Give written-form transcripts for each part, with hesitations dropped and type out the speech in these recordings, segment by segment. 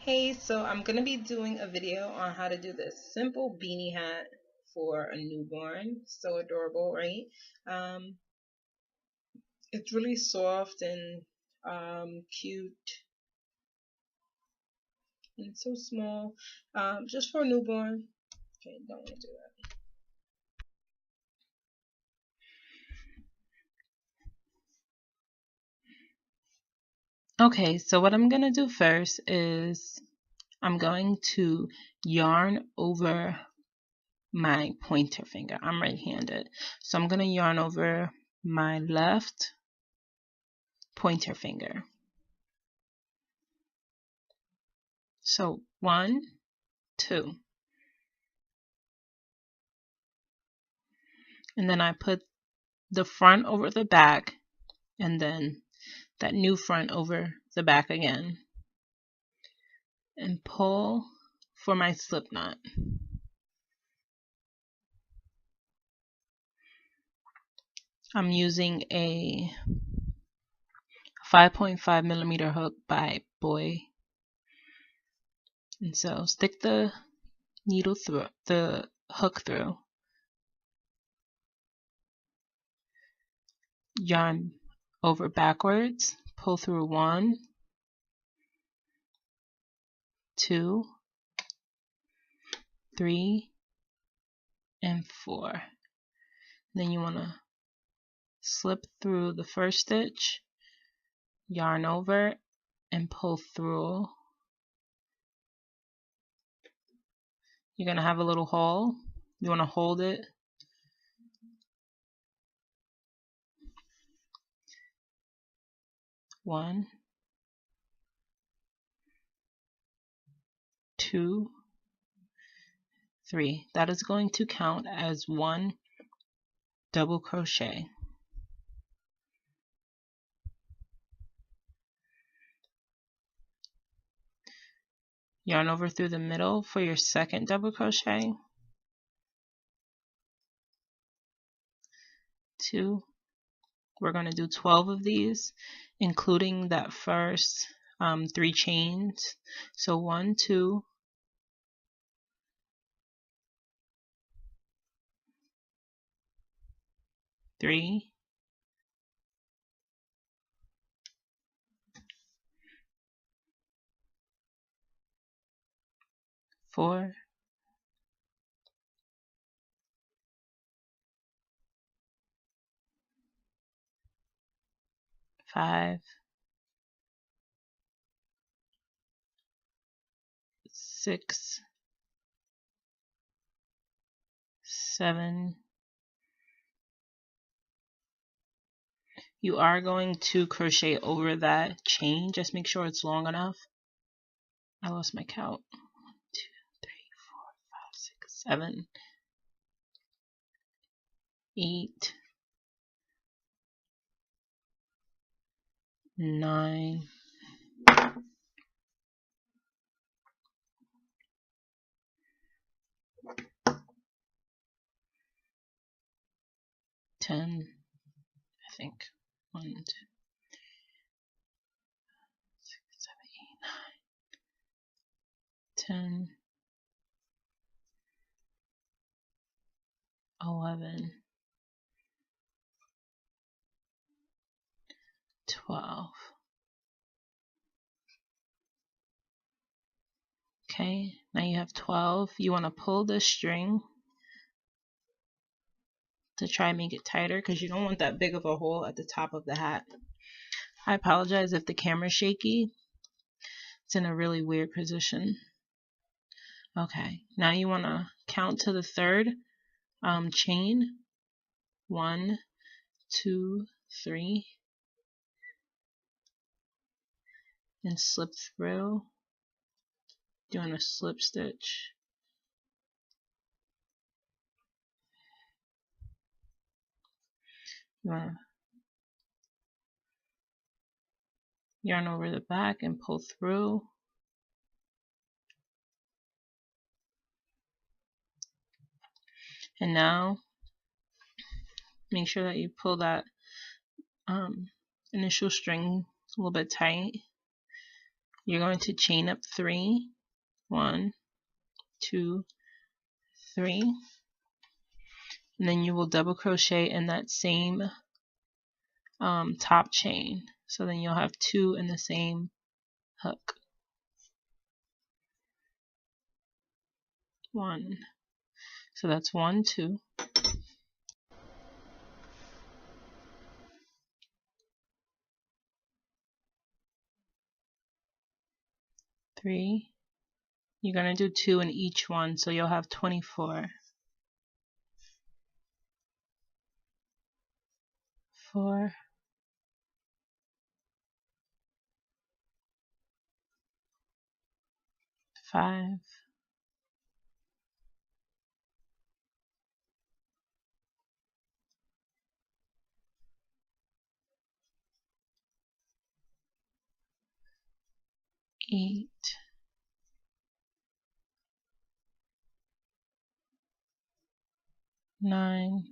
Hey, so I'm going to be doing a video on how to do this simple beanie hat for a newborn. So adorable, right? Um, it's really soft and cute and so small. Just for a newborn. Okay, don't want to do that. Okay, so what I'm going to do first is I'm going to yarn over my pointer finger. I'm right-handed, so I'm going to yarn over my left pointer finger. So 1, 2, and then I put the front over the back, and then that new front over the back again, and pull for my slip knot. I'm using a 5.5 millimeter hook by Boy, and so stick the needle through the hook through, yarn over backwards, pull through 1, 2, 3, and 4. Then you want to slip through the first stitch, yarn over, and pull through. You're going to have a little hole. You want to hold it. One, 2, 3. That is going to count as 1 double crochet. Yarn over through the middle for your second double crochet. 2. We're going to do 12 of these, including that first 3 chains. So 1, 2, 3, 4, 5, 6, 7. You are going to crochet over that chain. Just make sure it's long enough. I lost my count. 1, 2, 3, 4, 5, 6, 7, 8, 9, 10, I think. 1, 2, 6, 7, 8, 9, 10, 11, 12. Okay, now you have 12. You want to pull this string to try and make it tighter because you don't want that big of a hole at the top of the hat. I apologize if the camera's shaky. It's in a really weird position. Okay, now you want to count to the third chain. 1, 2, 3, and slip through. Doing a slip stitch. You want to yarn over the back and pull through. And now make sure that you pull that initial string a little bit tight. you're going to chain up 3, 1, 2, 3, and then you will double crochet in that same top chain. So then you'll have 2 in the same hook. 1. So that's 1, 2. 3. You're going to do 2 in each one, so you'll have 24. 4, 5, 8, 9,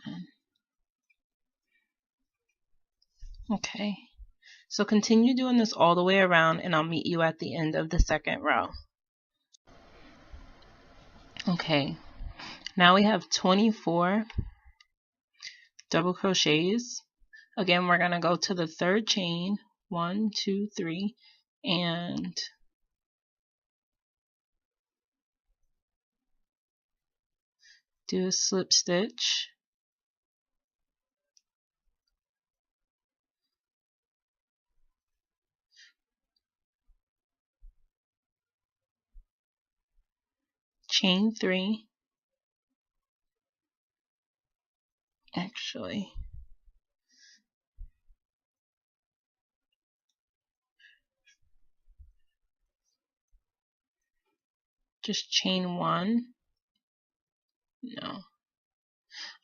10. Okay, so continue doing this all the way around and I'll meet you at the end of the second row. Okay, now we have 24 double crochets. Again, we're going to go to the third chain, 1, 2, 3, and do a slip stitch. Chain 3. Actually, just chain 1. No,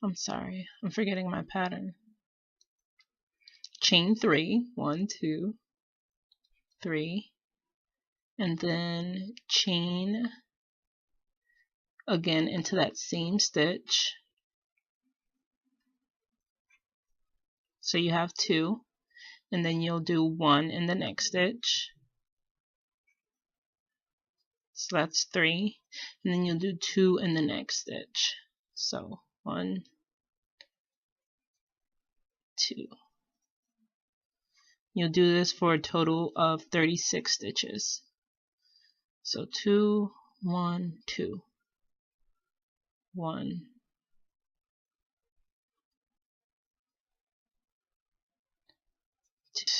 I'm sorry, I'm forgetting my pattern. Chain 3, 1, 2, 3, and then chain again into that same stitch. So you have 2, and then you'll do 1 in the next stitch. So that's 3, and then you'll do 2 in the next stitch. So 1, 2. You'll do this for a total of 36 stitches. So 2, 1, 2, 1,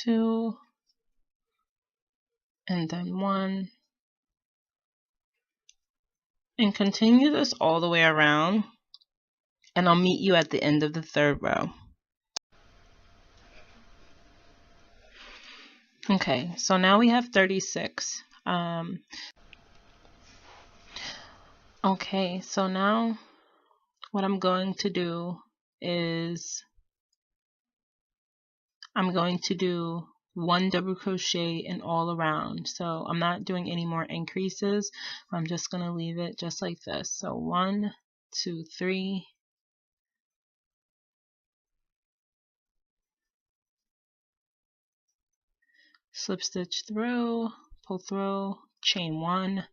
2, and then 1, and continue this all the way around, and I'll meet you at the end of the third row. Okay, so now we have 36. Okay, so now what I'm going to do is I'm going to do 1 double crochet in all around. So I'm not doing any more increases. I'm just going to leave it just like this. So 1, 2, 3, slip stitch through, pull through, chain 1,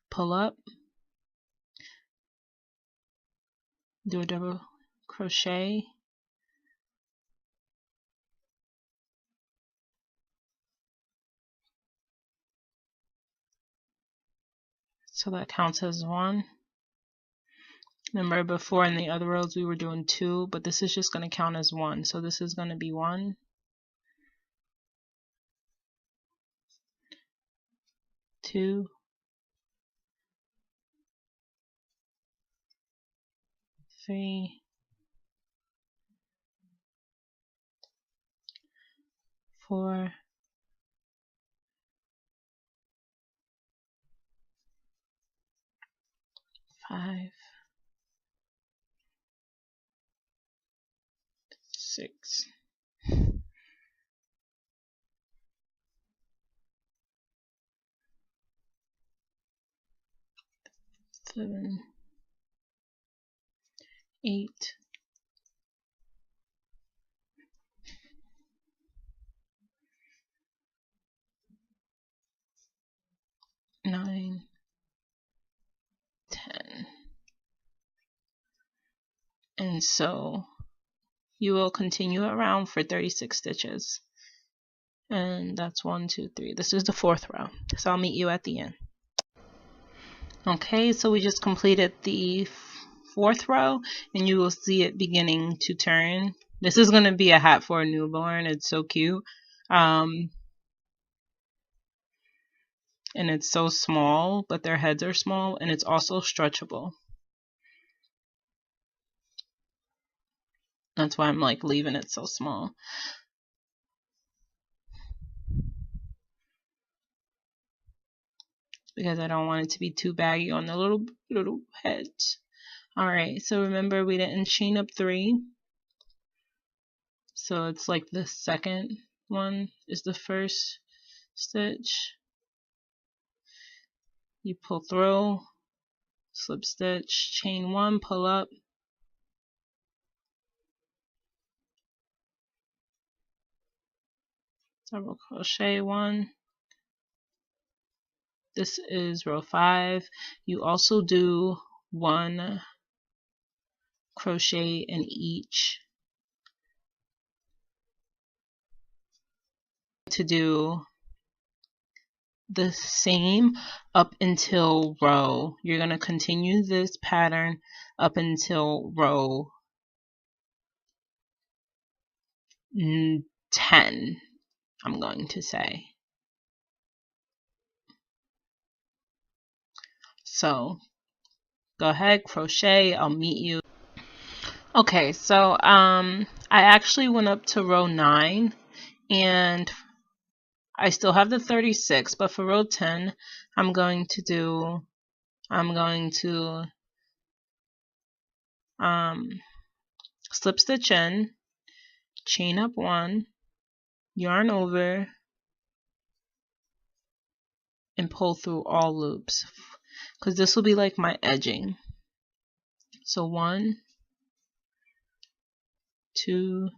pull up, do a double crochet, so that counts as 1. Remember before in the other rows we were doing 2, but this is just going to count as 1. So this is going to be 1, 2, 3, 4, 5, 6, 7, 8, 9, 9, 10. And so you will continue around for 36 stitches. And that's 1, 2, 3. This is the 4th row. So I'll meet you at the end. Okay, so we just completed the 4th row, and you will see it beginning to turn. This is going to be a hat for a newborn. It's so cute. And it's so small, but their heads are small, and it's also stretchable. That's why I'm like leaving it so small. Because I don't want it to be too baggy on the little heads. Alright, so remember we didn't chain up 3. So it's like the second one is the first stitch. You pull through, slip stitch, chain 1, pull up, double crochet 1. This is row 5. You also do 1 crochet in each to do the same up until row. You're going to continue this pattern up until row 10, I'm going to say. So go ahead, crochet, I'll meet you. Okay, so I actually went up to row 9, and I still have the 36, but for row 10, I'm going to slip stitch in, chain up 1, yarn over, and pull through all loops, because this will be like my edging. So 1, 2,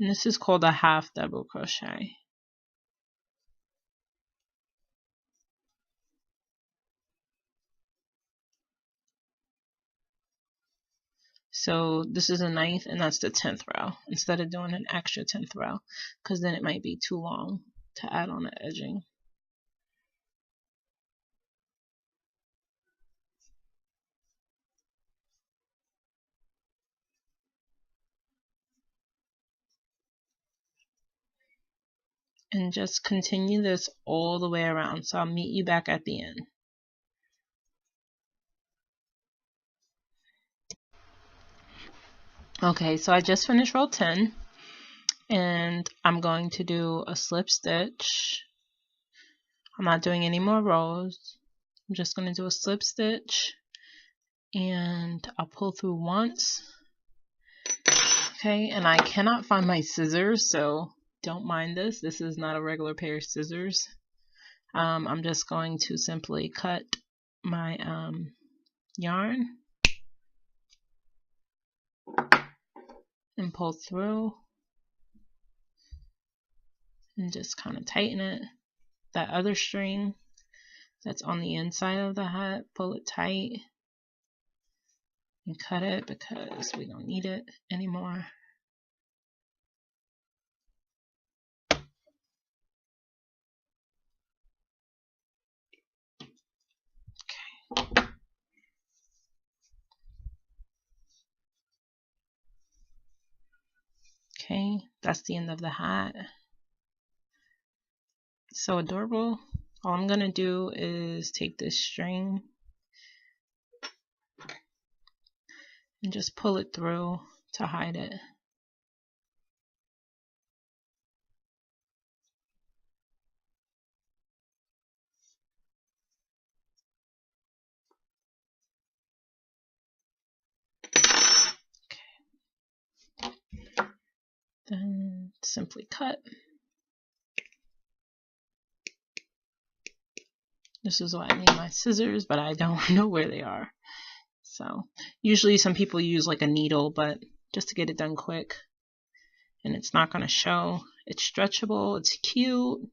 and this is called a half double crochet. So this is a 9th, and that's the 10th row, instead of doing an extra 10th row, because then it might be too long to add on the edging. And just continue this all the way around. So I'll meet you back at the end. Okay, so I just finished row 10, and I'm going to do a slip stitch. I'm not doing any more rows. I'm just going to do a slip stitch, and I'll pull through once. Okay, and I cannot find my scissors, so don't mind this. This is not a regular pair of scissors. I'm just going to simply cut my yarn and pull through and just kind of tighten it. That other string that's on the inside of the hat, pull it tight and cut it because we don't need it anymore. Okay, that's the end of the hat. So adorable. All I'm gonna do is take this string and just pull it through to hide it. Okay. Then simply cut. This is why I need my scissors, but I don't know where they are. So usually some people use like a needle, but just to get it done quick, and it's not going to show It's stretchable, it's cute.